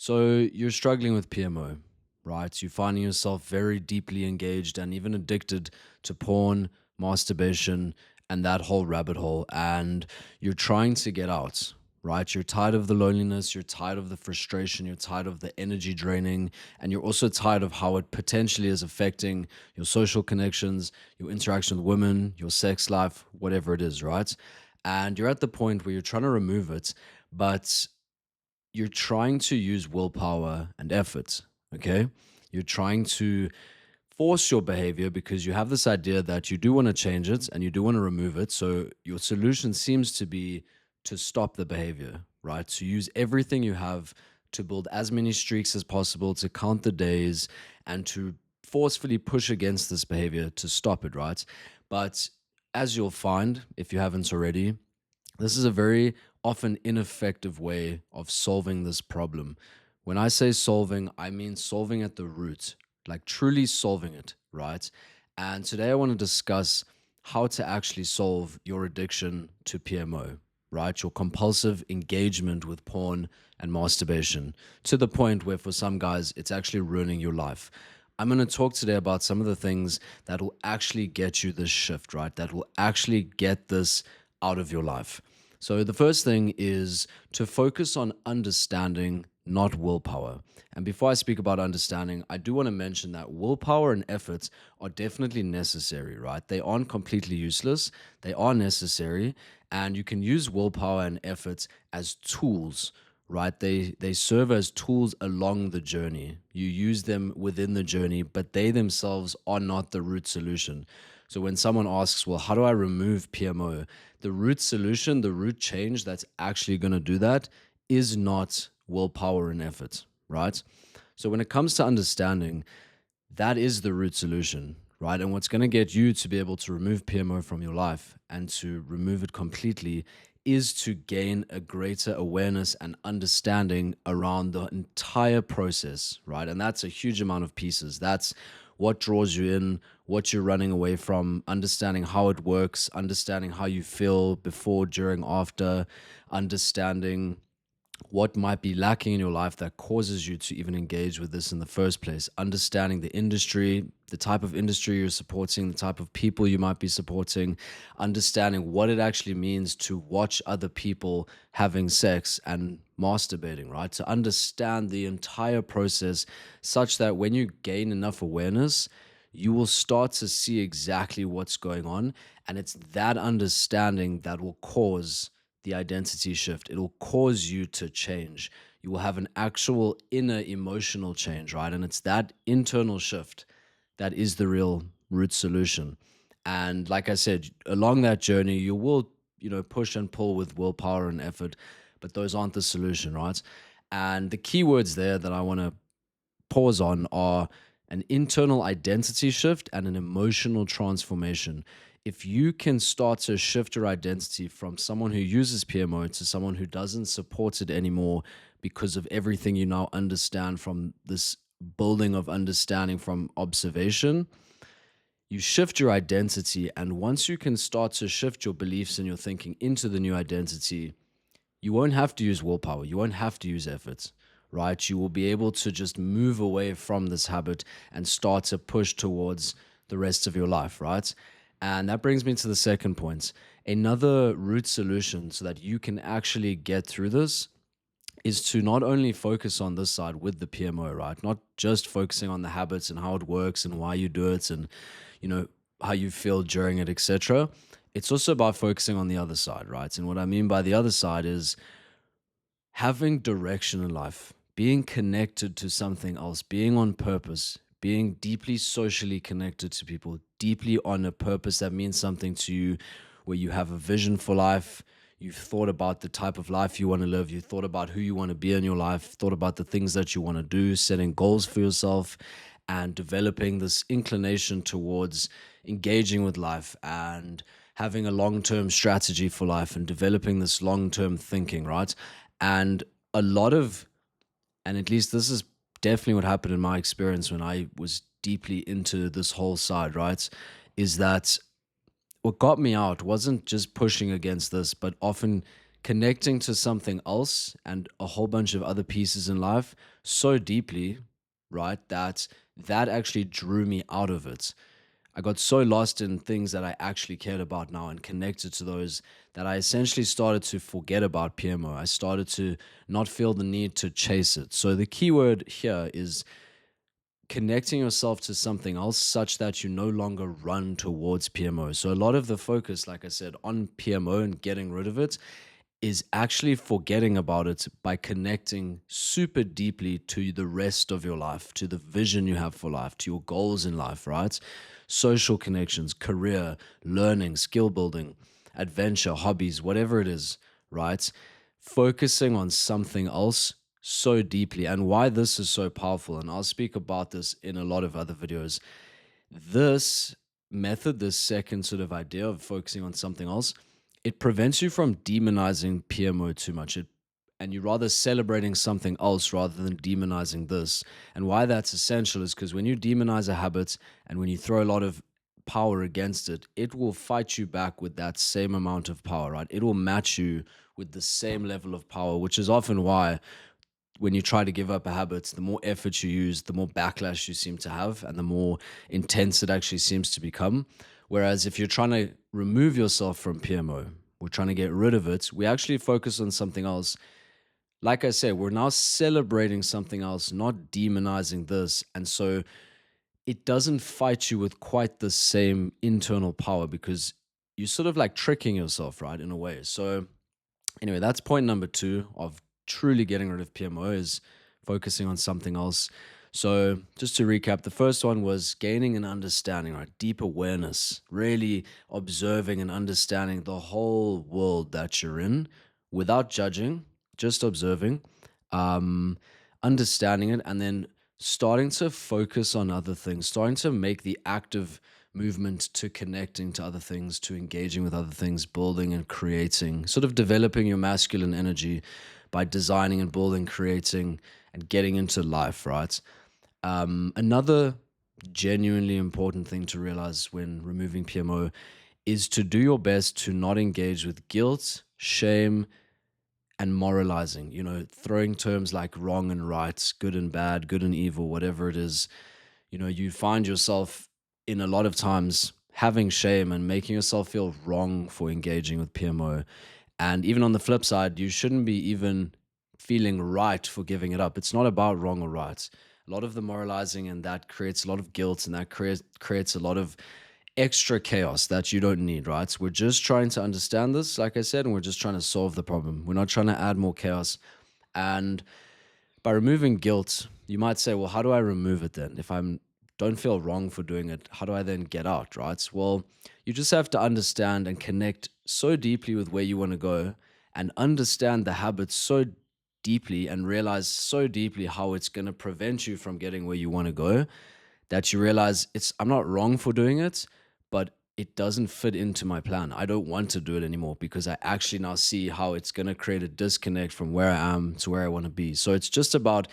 So you're struggling with PMO, right? You're finding yourself very deeply engaged and even addicted to porn, masturbation, and that whole rabbit hole. And you're trying to get out, right? You're tired of the loneliness, you're tired of the frustration, you're tired of the energy draining, and you're also tired of how it potentially is affecting your social connections, your interaction with women, your sex life, whatever it is, right? And you're at the point where you're trying to remove it, but you're trying to use willpower and effort, okay? You're trying to force your behavior because you have this idea that you do want to change it and you do want to remove it. So your solution seems to be to stop the behavior, right? To use everything you have to build as many streaks as possible, to count the days, and to forcefully push against this behavior to stop it, right? But as you'll find, if you haven't already, this is a very often ineffective way of solving this problem. When I say solving, I mean solving at the root, like truly solving it, right? And today I want to discuss how to actually solve your addiction to PMO, right? Your compulsive engagement with porn and masturbation to the point where for some guys, it's actually ruining your life. I'm going to talk today about some of the things that will actually get you this shift, right? That will actually get this out of your life. So, the first thing is to focus on understanding, not willpower. And before I speak about understanding, I do want to mention that willpower and efforts are definitely necessary, right? They aren't completely useless, they are necessary. And you can use willpower and efforts as tools, right? They serve as tools along the journey. You use them within the journey, but they themselves are not the root solution. So when someone asks, well, how do I remove PMO? The root solution, the root change that's actually going to do that is not willpower and effort, right? So when it comes to understanding, that is the root solution, right? And what's going to get you to be able to remove PMO from your life and to remove it completely is to gain a greater awareness and understanding around the entire process, right? And that's a huge amount of pieces. That's what draws you in, what you're running away from, understanding how it works, understanding how you feel before, during, after, understanding what might be lacking in your life that causes you to even engage with this in the first place, understanding the industry, the type of industry you're supporting, the type of people you might be supporting, understanding what it actually means to watch other people having sex and masturbating, right? To understand the entire process such that when you gain enough awareness, you will start to see exactly what's going on. And it's that understanding that will cause the identity shift. It'll cause you to change. You will have an actual inner emotional change, right? And it's that internal shift that is the real root solution. And like I said, along that journey, you will, push and pull with willpower and effort, but those aren't the solution, right? And the key words there that I want to pause on are an internal identity shift and an emotional transformation. If you can start to shift your identity from someone who uses PMO to someone who doesn't support it anymore because of everything you now understand from this building of understanding from observation, you shift your identity. And once you can start to shift your beliefs and your thinking into the new identity, you won't have to use willpower. You won't have to use effort, right? You will be able to just move away from this habit and start to push towards the rest of your life, right? And that brings me to the second point. Another root solution so that you can actually get through this is to not only focus on this side with the PMO, right? Not just focusing on the habits and how it works and why you do it and, how you feel during it, etc. It's also about focusing on the other side, right? And what I mean by the other side is having direction in life, being connected to something else, being on purpose, being deeply socially connected to people, deeply on a purpose that means something to you, where you have a vision for life. You've thought about the type of life you want to live. You've thought about who you want to be in your life, thought about the things that you want to do, setting goals for yourself, and developing this inclination towards engaging with life and having a long-term strategy for life and developing this long-term thinking, right? And a lot of, and at least this is definitely what happened in my experience when I was deeply into this whole side, right? Is that what got me out wasn't just pushing against this, but often connecting to something else and a whole bunch of other pieces in life so deeply, right, that actually drew me out of it. I got so lost in things that I actually cared about now and connected to those that I essentially started to forget about PMO. I started to not feel the need to chase it. So the key word here is connecting yourself to something else such that you no longer run towards PMO. So a lot of the focus, like I said, on PMO and getting rid of it is actually forgetting about it by connecting super deeply to the rest of your life, to the vision you have for life, to your goals in life, right? Social connections, career, learning, skill building, adventure, hobbies, whatever it is, right? Focusing on something else so deeply, and why this is so powerful. And I'll speak about this in a lot of other videos. This method, this second sort of idea of focusing on something else, it prevents you from demonizing PMO too much. And you're rather celebrating something else rather than demonizing this. And why that's essential is because when you demonize a habit and when you throw a lot of power against it, it will fight you back with that same amount of power, right? It will match you with the same level of power, which is often why when you try to give up a habit, the more effort you use, the more backlash you seem to have, and the more intense it actually seems to become. Whereas if you're trying to remove yourself from PMO, we're trying to get rid of it, we actually focus on something else. Like I said, we're now celebrating something else, not demonizing this. And so it doesn't fight you with quite the same internal power because you're sort of like tricking yourself, right, in a way. So anyway, that's point number two of truly getting rid of PMO is focusing on something else. So just to recap, the first one was gaining an understanding, right? Deep awareness, really observing and understanding the whole world that you're in without judging, just observing, um, understanding it, and then starting to focus on other things, starting to make the active movement to connecting to other things, to engaging with other things, building and creating, sort of developing your masculine energy by designing and building, creating, and getting into life, right? Another genuinely important thing to realize when removing PMO is to do your best to not engage with guilt, shame, and moralizing, throwing terms like wrong and right, good and bad, good and evil, whatever it is. You find yourself in a lot of times having shame and making yourself feel wrong for engaging with PMO. And even on the flip side, you shouldn't be even feeling right for giving it up. It's not about wrong or right. A lot of the moralizing and that creates a lot of guilt and that creates a lot of extra chaos that you don't need, right? We're just trying to understand this, like I said, and we're just trying to solve the problem. We're not trying to add more chaos. And by removing guilt, you might say, well, how do I remove it then? If I'm don't feel wrong for doing it, how do I then get out, right? Well, you just have to understand and connect so deeply with where you want to go and understand the habits so deeply and realize so deeply how it's going to prevent you from getting where you want to go that you realize I'm not wrong for doing it, but it doesn't fit into my plan. I don't want to do it anymore because I actually now see how it's going to create a disconnect from where I am to where I want to be. So it's just about,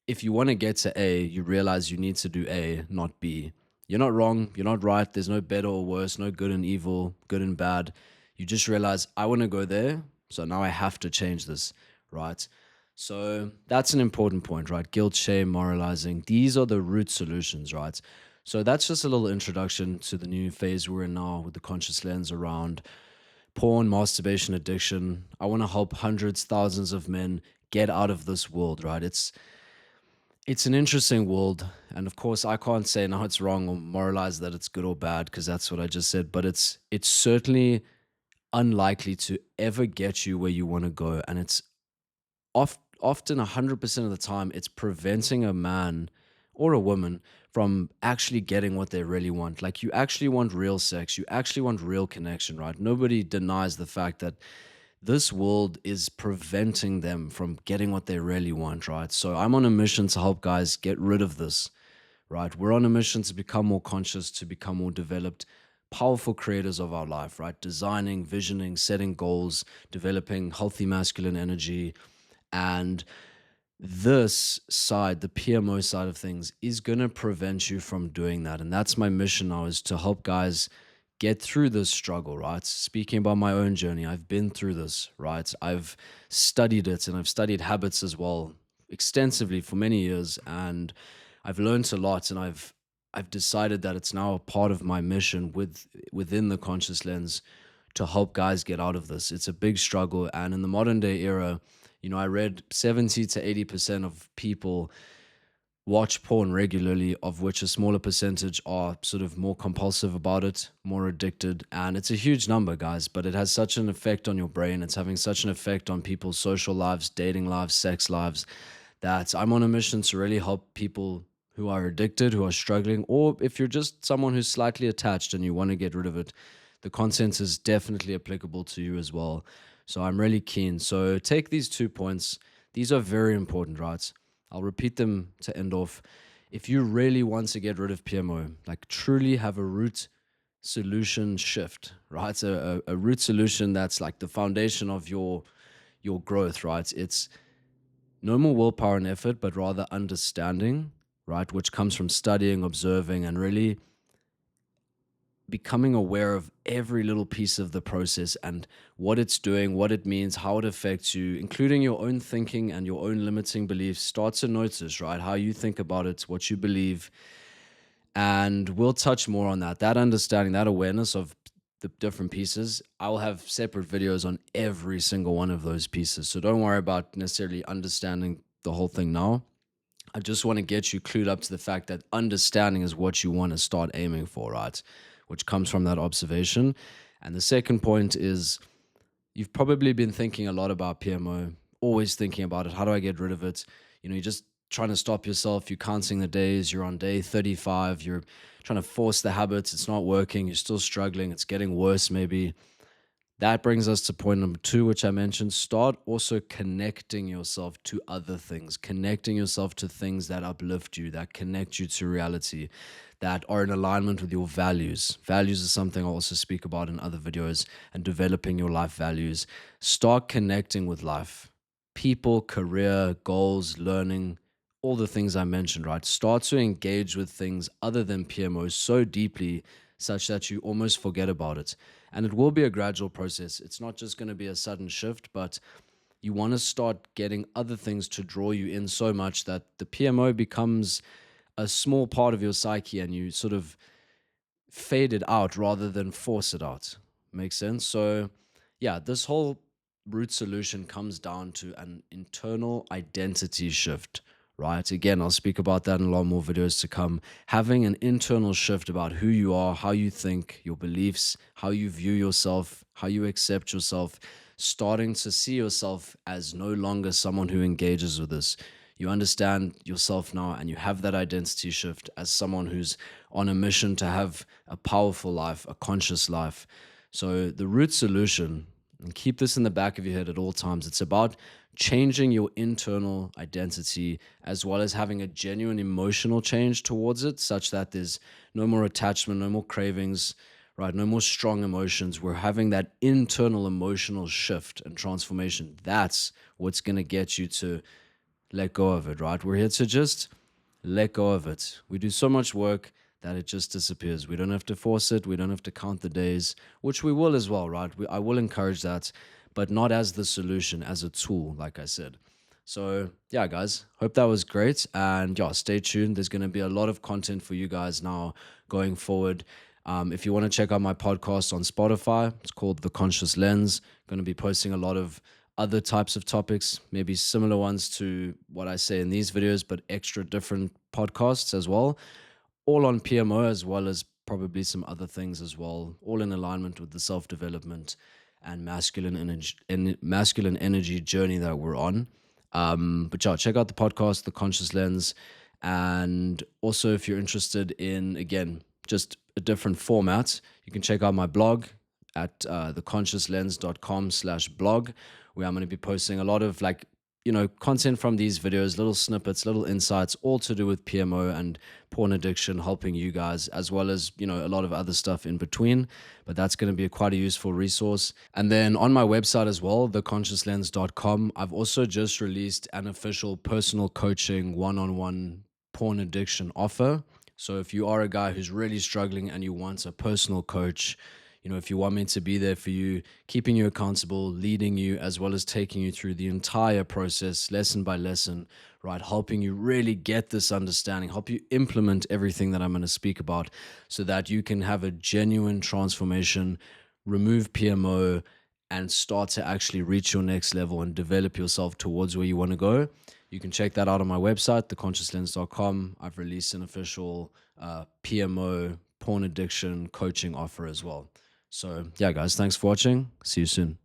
if you want to get to A, you realize you need to do A, not B. You're not wrong. You're not right. There's no better or worse, no good and evil, good and bad. You just realize I want to go there. So now I have to change this, right? So that's an important point, right? Guilt, shame, moralizing. These are the root solutions, right? So that's just a little introduction to the new phase we're in now with the conscious lens around porn, masturbation, addiction. I want to help hundreds, thousands of men get out of this world, right? It's an interesting world, and of course I can't say now it's wrong or moralize that it's good or bad because that's what I just said, but it's certainly unlikely to ever get you where you want to go, and it's often 100% of the time it's preventing a man or a woman from actually getting what they really want. Like, you actually want real sex, you actually want real connection, right? Nobody denies the fact that this world is preventing them from getting what they really want, right? So I'm on a mission to help guys get rid of this, right? We're on a mission to become more conscious, to become more developed, powerful creators of our life, right? Designing, visioning, setting goals, developing healthy masculine energy. And this side, the PMO side of things, is going to prevent you from doing that. And that's my mission now, is to help guys get through this struggle, right? Speaking about my own journey, I've been through this, right? I've studied it and I've studied habits as well extensively for many years, and I've learned a lot, and I've decided that it's now a part of my mission within the conscious lens to help guys get out of this. It's a big struggle, and in the modern day era, I read 70 to 80% of people watch porn regularly, of which a smaller percentage are sort of more compulsive about it, more addicted. And it's a huge number, guys, but it has such an effect on your brain. It's having such an effect on people's social lives, dating lives, sex lives, that I'm on a mission to really help people who are addicted, who are struggling, or if you're just someone who's slightly attached and you want to get rid of it, the content is definitely applicable to you as well. So I'm really keen. So take these 2 points. These are very important, right? I'll repeat them to end off. If you really want to get rid of PMO, like truly have a root solution shift, right? It's a root solution that's like the foundation of your growth, right? It's no more willpower and effort, but rather understanding, right? Which comes from studying, observing, and really becoming aware of every little piece of the process and what it's doing, what it means, how it affects you, including your own thinking and your own limiting beliefs. Start to notice, right, how you think about it, what you believe. And we'll touch more on that understanding, that awareness of the different pieces. I'll have separate videos on every single one of those pieces. So don't worry about necessarily understanding the whole thing now. I just want to get you clued up to the fact that understanding is what you want to start aiming for, right? Which comes from that observation. And the second point is you've probably been thinking a lot about PMO, always thinking about it. How do I get rid of it? You're just trying to stop yourself. You're counting the days. You're on day 35. You're trying to force the habits. It's not working. You're still struggling. It's getting worse, maybe. That brings us to point number 2, which I mentioned. Start also connecting yourself to other things, connecting yourself to things that uplift you, that connect you to reality, that are in alignment with your values. Values is something I also speak about in other videos, and developing your life values. Start connecting with life, people, career, goals, learning, all the things I mentioned, right? Start to engage with things other than PMO so deeply such that you almost forget about it. And it will be a gradual process. It's not just going to be a sudden shift, but you want to start getting other things to draw you in so much that the PMO becomes a small part of your psyche and you sort of fade it out rather than force it out. Makes sense? So, yeah, this whole root solution comes down to an internal identity shift, right? Again, I'll speak about that in a lot more videos to come. Having an internal shift about who you are, how you think, your beliefs, how you view yourself, how you accept yourself, starting to see yourself as no longer someone who engages with this. You understand yourself now and you have that identity shift as someone who's on a mission to have a powerful life, a conscious life. So the root solution, and keep this in the back of your head at all times, it's about changing your internal identity as well as having a genuine emotional change towards it, such that there's no more attachment, no more cravings, right? No more strong emotions. We're having that internal emotional shift and transformation. That's what's going to get you to let go of it, right? We're here to just let go of it. We do so much work that it just disappears. We don't have to force it. We don't have to count the days, which we will as well, right? I will encourage that, but not as the solution, as a tool, like I said. So, yeah, guys, hope that was great. And yeah, stay tuned. There's going to be a lot of content for you guys now going forward. If you want to check out my podcast on Spotify, it's called The Conscious Lens. Going to be posting a lot of other types of topics, maybe similar ones to what I say in these videos, but extra different podcasts as well, all on PMO as well as probably some other things as well, all in alignment with the self-development and masculine energy journey that we're on. But yeah, check out the podcast, The Conscious Lens. And also, if you're interested in, again, just a different format, you can check out my blog at theconsciouslens.com/blog, where I'm going to be posting a lot of content from these videos, little snippets, little insights, all to do with PMO and porn addiction, helping you guys, as well as, a lot of other stuff in between. But that's going to be quite a useful resource. And then on my website as well, theconsciouslens.com, I've also just released an official personal coaching one-on-one porn addiction offer. So if you are a guy who's really struggling and you want a personal coach, if you want me to be there for you, keeping you accountable, leading you, as well as taking you through the entire process, lesson by lesson, right? Helping you really get this understanding, help you implement everything that I'm going to speak about so that you can have a genuine transformation, remove PMO, and start to actually reach your next level and develop yourself towards where you want to go. You can check that out on my website, theconsciouslens.com. I've released an official PMO, porn addiction coaching offer as well. So, yeah, guys, thanks for watching. See you soon.